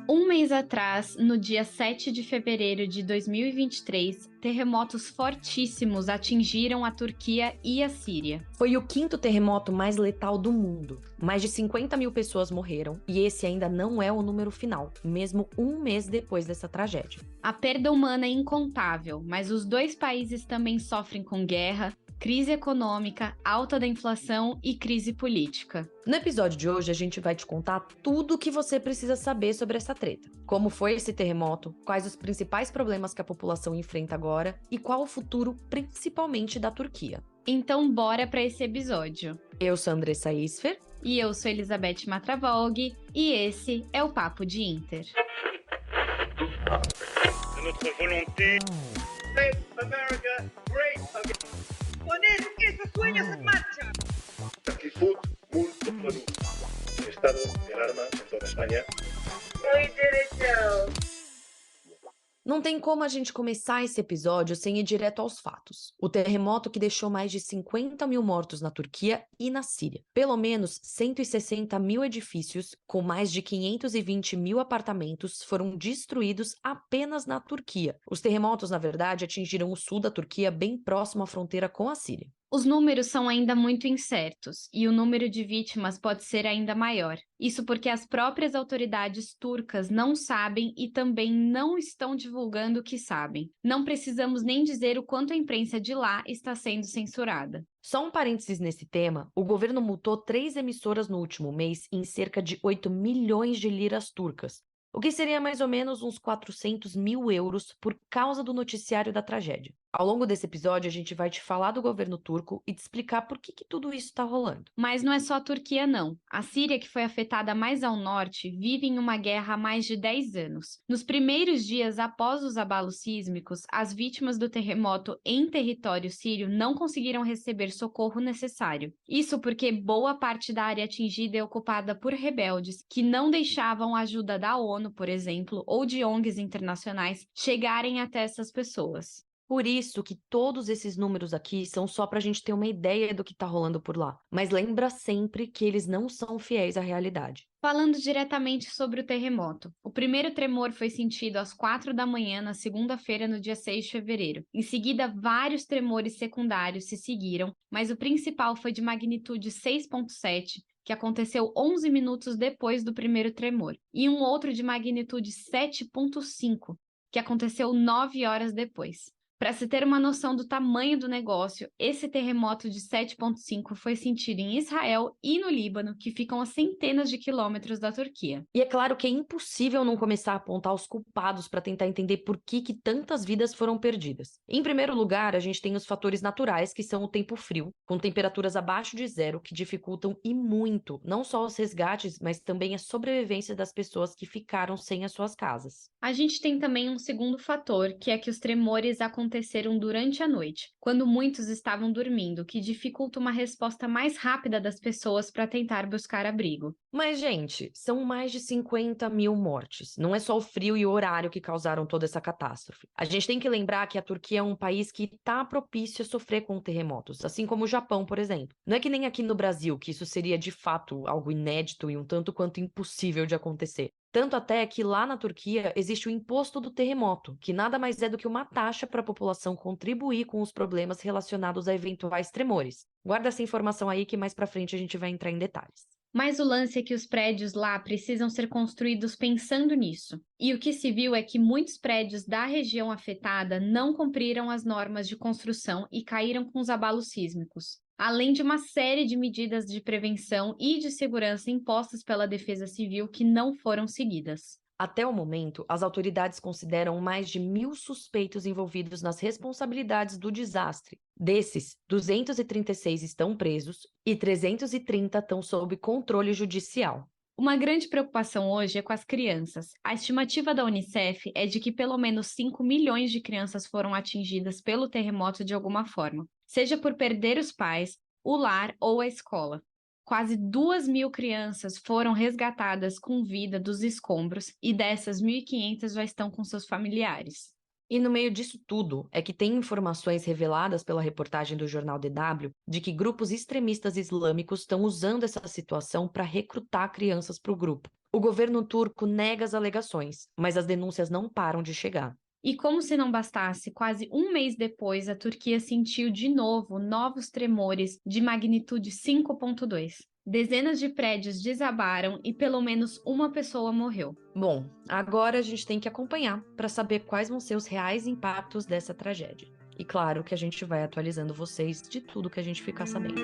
Um mês atrás, no dia 7 de fevereiro de 2023, terremotos fortíssimos atingiram a Turquia e a Síria. Foi o quinto terremoto mais letal do mundo. Mais de 50 mil pessoas morreram, e esse ainda não é o número final, mesmo um mês depois dessa tragédia. A perda humana é incontável, mas os dois países também sofrem com guerra, crise econômica, alta da inflação e crise política. No episódio de hoje, a gente vai te contar tudo o que você precisa saber sobre essa treta. Como foi esse terremoto, quais os principais problemas que a população enfrenta agora e qual o futuro, principalmente da Turquia. Então bora para esse episódio. Eu sou a Andressa Isfer. E eu sou Elizabeth Matravolg, e esse é o Papo de Inter. Notre volonté. Make America great again. Poner esa sueños en marcha. Aquí food, muito produto. Estado de alarma en toda España. We did it, Joe. Não tem como a gente começar esse episódio sem ir direto aos fatos. O terremoto que deixou mais de 50 mil mortos na Turquia e na Síria. Pelo menos 160 mil edifícios, com mais de 520 mil apartamentos, foram destruídos apenas na Turquia. Os terremotos, na verdade, atingiram o sul da Turquia, bem próximo à fronteira com a Síria. Os números são ainda muito incertos e o número de vítimas pode ser ainda maior. Isso porque as próprias autoridades turcas não sabem e também não estão divulgando o que sabem. Não precisamos nem dizer o quanto a imprensa de lá está sendo censurada. Só um parênteses nesse tema, o governo multou 3 emissoras no último mês em cerca de 8 milhões de liras turcas, o que seria mais ou menos uns 400 mil euros por causa do noticiário da tragédia. Ao longo desse episódio, a gente vai te falar do governo turco e te explicar por que tudo isso está rolando. Mas não é só a Turquia, não. A Síria, que foi afetada mais ao norte, vive em uma guerra há mais de 10 anos. Nos primeiros dias após os abalos sísmicos, as vítimas do terremoto em território sírio não conseguiram receber socorro necessário. Isso porque boa parte da área atingida é ocupada por rebeldes que não deixavam a ajuda da ONU, por exemplo, ou de ONGs internacionais chegarem até essas pessoas. Por isso que todos esses números aqui são só para a gente ter uma ideia do que está rolando por lá. Mas lembra sempre que eles não são fiéis à realidade. Falando diretamente sobre o terremoto. O primeiro tremor foi sentido às 4 da manhã na segunda-feira, no dia 6 de fevereiro. Em seguida, vários tremores secundários se seguiram, mas o principal foi de magnitude 6,7, que aconteceu 11 minutos depois do primeiro tremor, e um outro de magnitude 7,5, que aconteceu 9 horas depois. Para se ter uma noção do tamanho do negócio, esse terremoto de 7,5 foi sentido em Israel e no Líbano, que ficam a centenas de quilômetros da Turquia. E é claro que é impossível não começar a apontar os culpados para tentar entender por que tantas vidas foram perdidas. Em primeiro lugar, a gente tem os fatores naturais, que são o tempo frio, com temperaturas abaixo de zero, que dificultam e muito, não só os resgates, mas também a sobrevivência das pessoas que ficaram sem as suas casas. A gente tem também um segundo fator, que é que os tremores aconteceram durante a noite, quando muitos estavam dormindo, que dificulta uma resposta mais rápida das pessoas para tentar buscar abrigo. Mas, gente, são mais de 50 mil mortes. Não é só o frio e o horário que causaram toda essa catástrofe. A gente tem que lembrar que a Turquia é um país que está propício a sofrer com terremotos, assim como o Japão, por exemplo. Não é que nem aqui no Brasil, que isso seria de fato algo inédito e um tanto quanto impossível de acontecer. Tanto até que lá na Turquia existe o imposto do terremoto, que nada mais é do que uma taxa para a população contribuir com os problemas relacionados a eventuais tremores. Guarda essa informação aí que mais pra frente a gente vai entrar em detalhes. Mas o lance é que os prédios lá precisam ser construídos pensando nisso. E o que se viu é que muitos prédios da região afetada não cumpriram as normas de construção e caíram com os abalos sísmicos. Além de uma série de medidas de prevenção e de segurança impostas pela Defesa Civil que não foram seguidas. Até o momento, as autoridades consideram mais de 1.000 suspeitos envolvidos nas responsabilidades do desastre. Desses, 236 estão presos e 330 estão sob controle judicial. Uma grande preocupação hoje é com as crianças. A estimativa da Unicef é de que pelo menos 5 milhões de crianças foram atingidas pelo terremoto de alguma forma, seja por perder os pais, o lar ou a escola. Quase 2.000 crianças foram resgatadas com vida dos escombros e dessas 1.500 já estão com seus familiares. E no meio disso tudo, é que tem informações reveladas pela reportagem do jornal DW de que grupos extremistas islâmicos estão usando essa situação para recrutar crianças para o grupo. O governo turco nega as alegações, mas as denúncias não param de chegar. E como se não bastasse, quase um mês depois, a Turquia sentiu de novo novos tremores de magnitude 5,2. Dezenas de prédios desabaram e pelo menos uma pessoa morreu. Bom, agora a gente tem que acompanhar para saber quais vão ser os reais impactos dessa tragédia. E claro que a gente vai atualizando vocês de tudo que a gente ficar sabendo.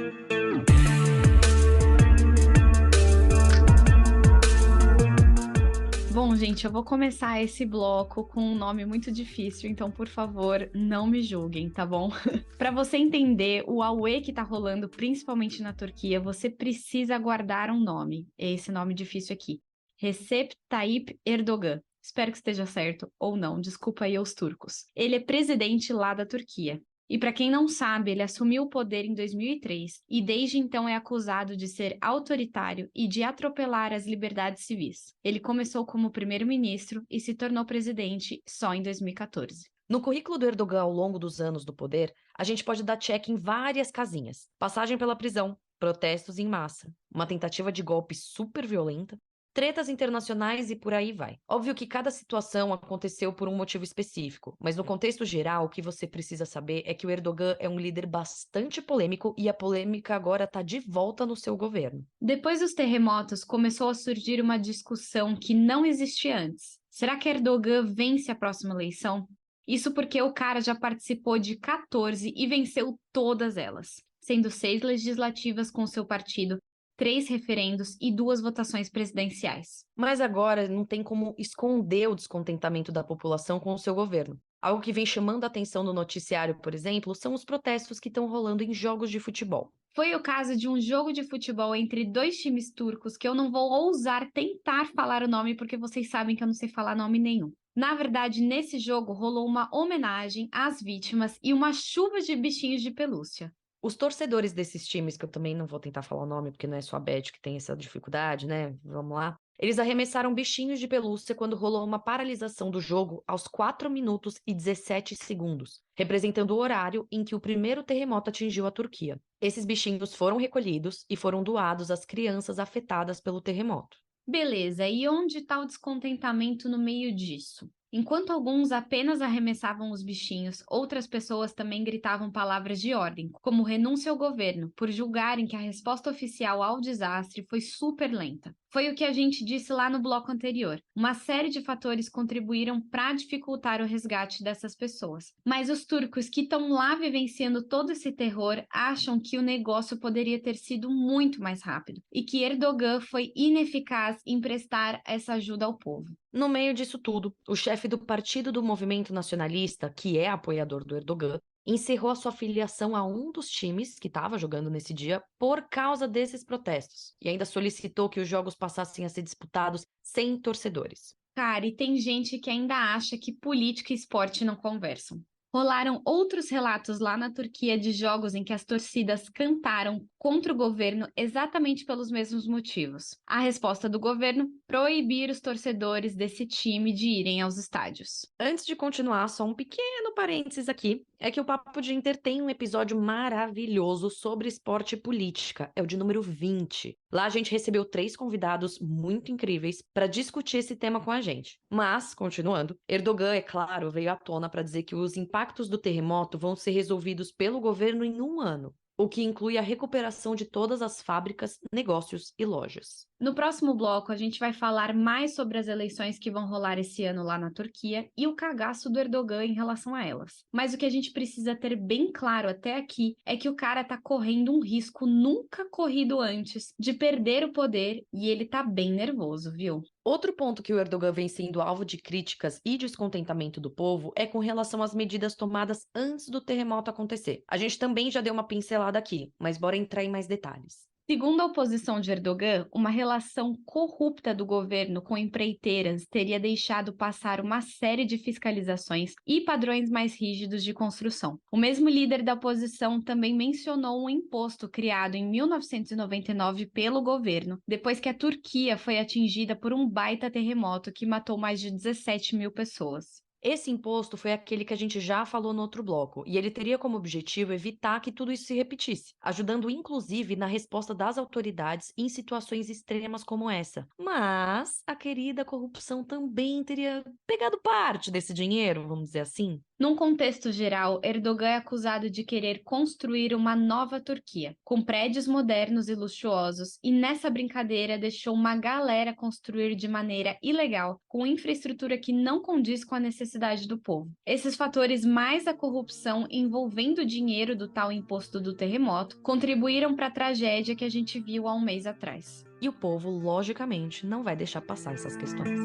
Bom, gente, eu vou começar esse bloco com um nome muito difícil, então, por favor, não me julguem, tá bom? Para você entender o auê que tá rolando, principalmente na Turquia, você precisa guardar um nome. Esse nome difícil aqui. Recep Tayyip Erdogan. Espero que esteja certo ou não, desculpa aí aos turcos. Ele é presidente lá da Turquia. E para quem não sabe, ele assumiu o poder em 2003 e desde então é acusado de ser autoritário e de atropelar as liberdades civis. Ele começou como primeiro-ministro e se tornou presidente só em 2014. No currículo do Erdogan ao longo dos anos do poder, a gente pode dar check em várias casinhas. Passagem pela prisão, protestos em massa, uma tentativa de golpe super violenta, tretas internacionais e por aí vai. Óbvio que cada situação aconteceu por um motivo específico, mas no contexto geral, o que você precisa saber é que o Erdogan é um líder bastante polêmico e a polêmica agora está de volta no seu governo. Depois dos terremotos, começou a surgir uma discussão que não existia antes. Será que Erdogan vence a próxima eleição? Isso porque o cara já participou de 14 e venceu todas elas, sendo 6 legislativas com seu partido, 3 referendos e 2 votações presidenciais. Mas agora não tem como esconder o descontentamento da população com o seu governo. Algo que vem chamando a atenção no noticiário, por exemplo, são os protestos que estão rolando em jogos de futebol. Foi o caso de um jogo de futebol entre 2 times turcos que eu não vou ousar tentar falar o nome porque vocês sabem que eu não sei falar nome nenhum. Na verdade, nesse jogo rolou uma homenagem às vítimas e uma chuva de bichinhos de pelúcia. Os torcedores desses times, que eu também não vou tentar falar o nome, porque não é só a Beth que tem essa dificuldade, né? Vamos lá. Eles arremessaram bichinhos de pelúcia quando rolou uma paralisação do jogo aos 4 minutos e 17 segundos, representando o horário em que o primeiro terremoto atingiu a Turquia. Esses bichinhos foram recolhidos e foram doados às crianças afetadas pelo terremoto. Beleza, e onde está o descontentamento no meio disso? Enquanto alguns apenas arremessavam os bichinhos, outras pessoas também gritavam palavras de ordem, como renúncia ao governo, por julgarem que a resposta oficial ao desastre foi super lenta. Foi o que a gente disse lá no bloco anterior. Uma série de fatores contribuíram para dificultar o resgate dessas pessoas. Mas os turcos que estão lá vivenciando todo esse terror acham que o negócio poderia ter sido muito mais rápido e que Erdogan foi ineficaz em prestar essa ajuda ao povo. No meio disso tudo, o chefe do Partido do Movimento Nacionalista, que é apoiador do Erdogan, encerrou a sua filiação a um dos times que estava jogando nesse dia por causa desses protestos e ainda solicitou que os jogos passassem a ser disputados sem torcedores. Cara, e tem gente que ainda acha que política e esporte não conversam. Rolaram outros relatos lá na Turquia de jogos em que as torcidas cantaram contra o governo exatamente pelos mesmos motivos. A resposta do governo: proibir os torcedores desse time de irem aos estádios. Antes de continuar, só um pequeno parênteses aqui, é que o Papo de Inter tem um episódio maravilhoso sobre esporte e política, é o de número 20. Lá a gente recebeu 3 convidados muito incríveis para discutir esse tema com a gente. Mas, continuando, Erdogan, é claro, veio à tona para dizer que os impactos do terremoto vão ser resolvidos pelo governo em 1 ano, o que inclui a recuperação de todas as fábricas, negócios e lojas. No próximo bloco, a gente vai falar mais sobre as eleições que vão rolar esse ano lá na Turquia e o cagaço do Erdogan em relação a elas. Mas o que a gente precisa ter bem claro até aqui é que o cara tá correndo um risco nunca corrido antes de perder o poder e ele tá bem nervoso, viu? Outro ponto que o Erdogan vem sendo alvo de críticas e descontentamento do povo é com relação às medidas tomadas antes do terremoto acontecer. A gente também já deu uma pincelada aqui, mas bora entrar em mais detalhes. Segundo a oposição de Erdogan, uma relação corrupta do governo com empreiteiras teria deixado passar uma série de fiscalizações e padrões mais rígidos de construção. O mesmo líder da oposição também mencionou um imposto criado em 1999 pelo governo, depois que a Turquia foi atingida por um baita terremoto que matou mais de 17 mil pessoas. Esse imposto foi aquele que a gente já falou no outro bloco, e ele teria como objetivo evitar que tudo isso se repetisse, ajudando inclusive na resposta das autoridades em situações extremas como essa. Mas a querida corrupção também teria pegado parte desse dinheiro, vamos dizer assim. Num contexto geral, Erdogan é acusado de querer construir uma nova Turquia, com prédios modernos e luxuosos, e nessa brincadeira deixou uma galera construir de maneira ilegal, com infraestrutura que não condiz com a necessidade do povo. Esses fatores, mais a corrupção envolvendo o dinheiro do tal imposto do terremoto, contribuíram para a tragédia que a gente viu há um mês atrás. E o povo, logicamente, não vai deixar passar essas questões.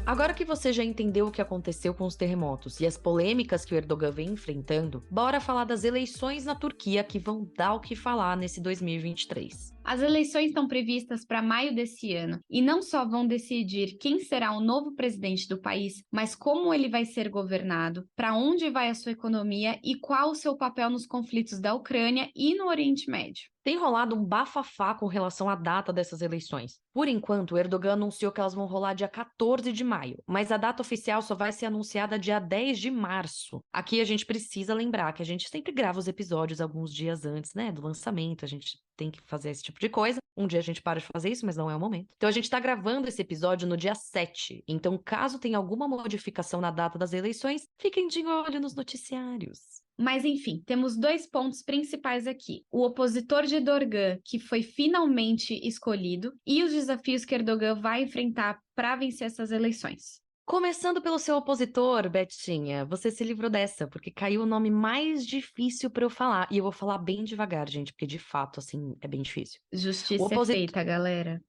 Agora que você já entendeu o que aconteceu com os terremotos e as polêmicas que o Erdogan vem enfrentando, bora falar das eleições na Turquia que vão dar o que falar nesse 2023. As eleições estão previstas para maio desse ano e não só vão decidir quem será o novo presidente do país, mas como ele vai ser governado, para onde vai a sua economia e qual o seu papel nos conflitos da Ucrânia e no Oriente Médio. Tem rolado um bafafá com relação à data dessas eleições. Por enquanto, o Erdogan anunciou que elas vão rolar dia 14 de maio, mas a data oficial só vai ser anunciada dia 10 de março. Aqui a gente precisa lembrar que a gente sempre grava os episódios alguns dias antes, né, do lançamento, a gente tem que fazer esse tipo de coisa. Um dia a gente para de fazer isso, mas não é o momento. Então a gente tá gravando esse episódio no dia 7. Então, caso tenha alguma modificação na data das eleições, fiquem de olho nos noticiários. Mas, enfim, temos dois pontos principais aqui. O opositor de Erdogan, que foi finalmente escolhido, e os desafios que Erdogan vai enfrentar para vencer essas eleições. Começando pelo seu opositor, Betinha, você se livrou dessa, porque caiu o nome mais difícil pra eu falar. E eu vou falar bem devagar, gente, porque de fato, assim, é bem difícil. Justiça é feita, galera.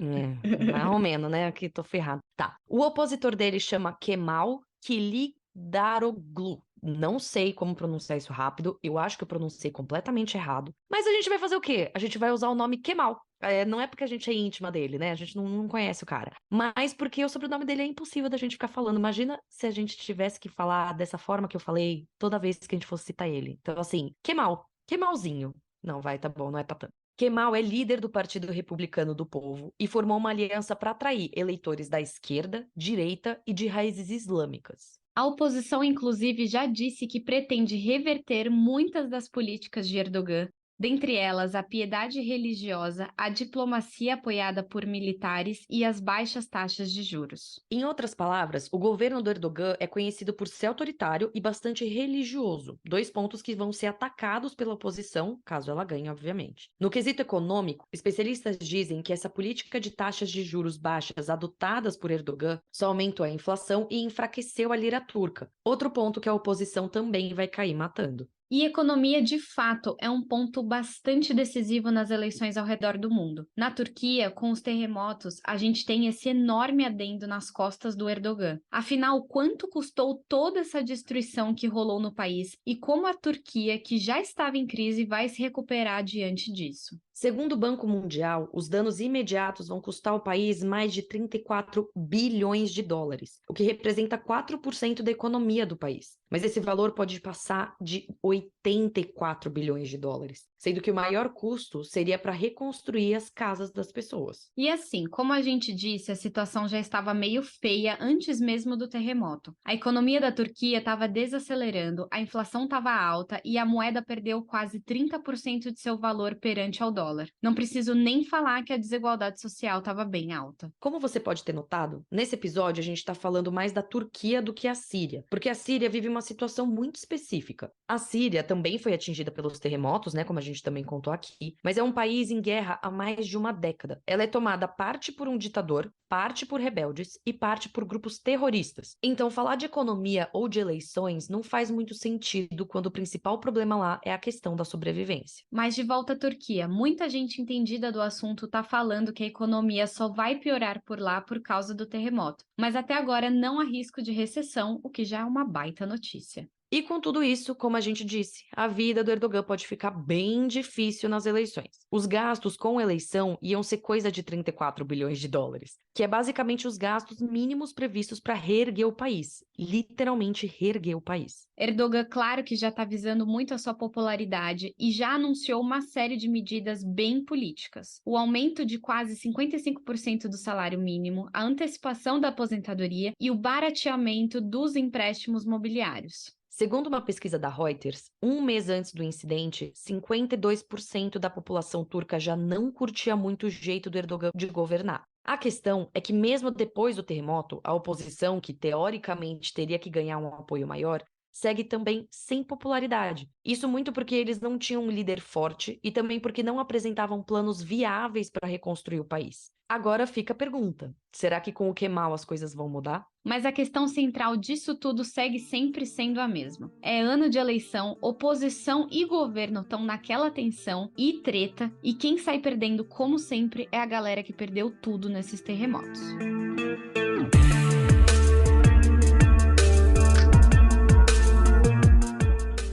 Mais ou menos, né? Aqui tô ferrado. Tá. O opositor dele chama Kemal Kılıçdaroğlu. Não sei como pronunciar isso rápido, eu acho que eu pronunciei completamente errado. Mas a gente vai fazer o quê? A gente vai usar o nome Kemal. Não é porque a gente é íntima dele, né? A gente não conhece o cara. Mas porque o sobrenome dele é impossível da gente ficar falando. Imagina se a gente tivesse que falar dessa forma que eu falei toda vez que a gente fosse citar ele. Então, assim, Kemal. Kemalzinho. Não, vai, tá bom, não é pra tanto. Kemal é líder do Partido Republicano do Povo e formou uma aliança para atrair eleitores da esquerda, direita e de raízes islâmicas. A oposição, inclusive, já disse que pretende reverter muitas das políticas de Erdogan, dentre elas a piedade religiosa, a diplomacia apoiada por militares e as baixas taxas de juros. Em outras palavras, o governo do Erdogan é conhecido por ser autoritário e bastante religioso, dois pontos que vão ser atacados pela oposição, caso ela ganhe, obviamente. No quesito econômico, especialistas dizem que essa política de taxas de juros baixas adotadas por Erdogan só aumentou a inflação e enfraqueceu a lira turca, outro ponto que a oposição também vai cair matando. E economia, de fato, é um ponto bastante decisivo nas eleições ao redor do mundo. Na Turquia, com os terremotos, a gente tem esse enorme adendo nas costas do Erdogan. Afinal, quanto custou toda essa destruição que rolou no país e como a Turquia, que já estava em crise, vai se recuperar diante disso? Segundo o Banco Mundial, os danos imediatos vão custar ao país mais de 34 bilhões de dólares, o que representa 4% da economia do país. Mas esse valor pode passar de 84 bilhões de dólares, sendo que o maior custo seria para reconstruir as casas das pessoas. E assim, como a gente disse, a situação já estava meio feia antes mesmo do terremoto. A economia da Turquia estava desacelerando, a inflação estava alta e a moeda perdeu quase 30% de seu valor perante ao dólar. Não preciso nem falar que a desigualdade social estava bem alta. Como você pode ter notado, nesse episódio a gente está falando mais da Turquia do que a Síria, porque a Síria vive uma situação muito específica. A Síria também foi atingida pelos terremotos, né, como a gente também contou aqui, mas é um país em guerra há mais de uma década. Ela é tomada parte por um ditador, parte por rebeldes e parte por grupos terroristas. Então, falar de economia ou de eleições não faz muito sentido quando o principal problema lá é a questão da sobrevivência. Mas de volta à Turquia, muita gente entendida do assunto está falando que a economia só vai piorar por lá por causa do terremoto. Mas até agora não há risco de recessão, o que já é uma baita notícia. E com tudo isso, como a gente disse, a vida do Erdogan pode ficar bem difícil nas eleições. Os gastos com eleição iam ser coisa de 34 bilhões de dólares, que é basicamente os gastos mínimos previstos para reerguer o país, literalmente reerguer o país. Erdogan, claro que já está visando muito a sua popularidade e já anunciou uma série de medidas bem políticas. O aumento de quase 55% do salário mínimo, a antecipação da aposentadoria e o barateamento dos empréstimos mobiliários. Segundo uma pesquisa da Reuters, um mês antes do incidente, 52% da população turca já não curtia muito o jeito do Erdogan de governar. A questão é que mesmo depois do terremoto, a oposição, que teoricamente teria que ganhar um apoio maior, segue também sem popularidade. Isso muito porque eles não tinham um líder forte e também porque não apresentavam planos viáveis para reconstruir o país. Agora fica a pergunta, será que com o Kemal as coisas vão mudar? Mas a questão central disso tudo segue sempre sendo a mesma. É ano de eleição, oposição e governo estão naquela tensão e treta, e quem sai perdendo, como sempre, é a galera que perdeu tudo nesses terremotos.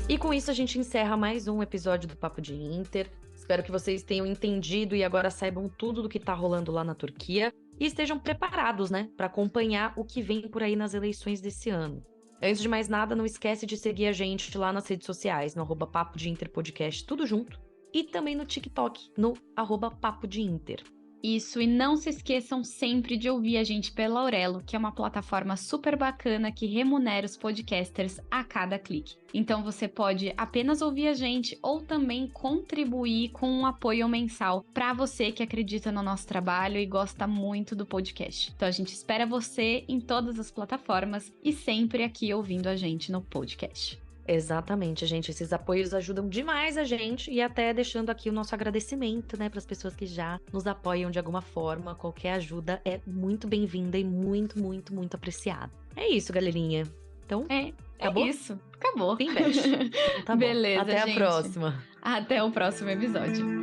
E com isso a gente encerra mais um episódio do Papo de Inter. Espero que vocês tenham entendido e agora saibam tudo do que tá rolando lá na Turquia e estejam preparados, né, para acompanhar o que vem por aí nas eleições desse ano. Antes de mais nada, não esquece de seguir a gente lá nas redes sociais, no @Papo de Inter Podcast, tudo junto, e também no TikTok, no @Papo de Inter. Isso, e não se esqueçam sempre de ouvir a gente pela Aurelo, que é uma plataforma super bacana que remunera os podcasters a cada clique. Então você pode apenas ouvir a gente ou também contribuir com um apoio mensal para você que acredita no nosso trabalho e gosta muito do podcast. Então a gente espera você em todas as plataformas e sempre aqui ouvindo a gente no podcast. Exatamente, gente. Esses apoios ajudam demais a gente e até deixando aqui o nosso agradecimento, né, para as pessoas que já nos apoiam de alguma forma. Qualquer ajuda é muito bem-vinda e muito, muito, muito apreciada. É isso, galerinha. Então, acabou? É isso. Acabou. Então, tá bom. Beleza, Até gente. a próxima. Até o próximo episódio.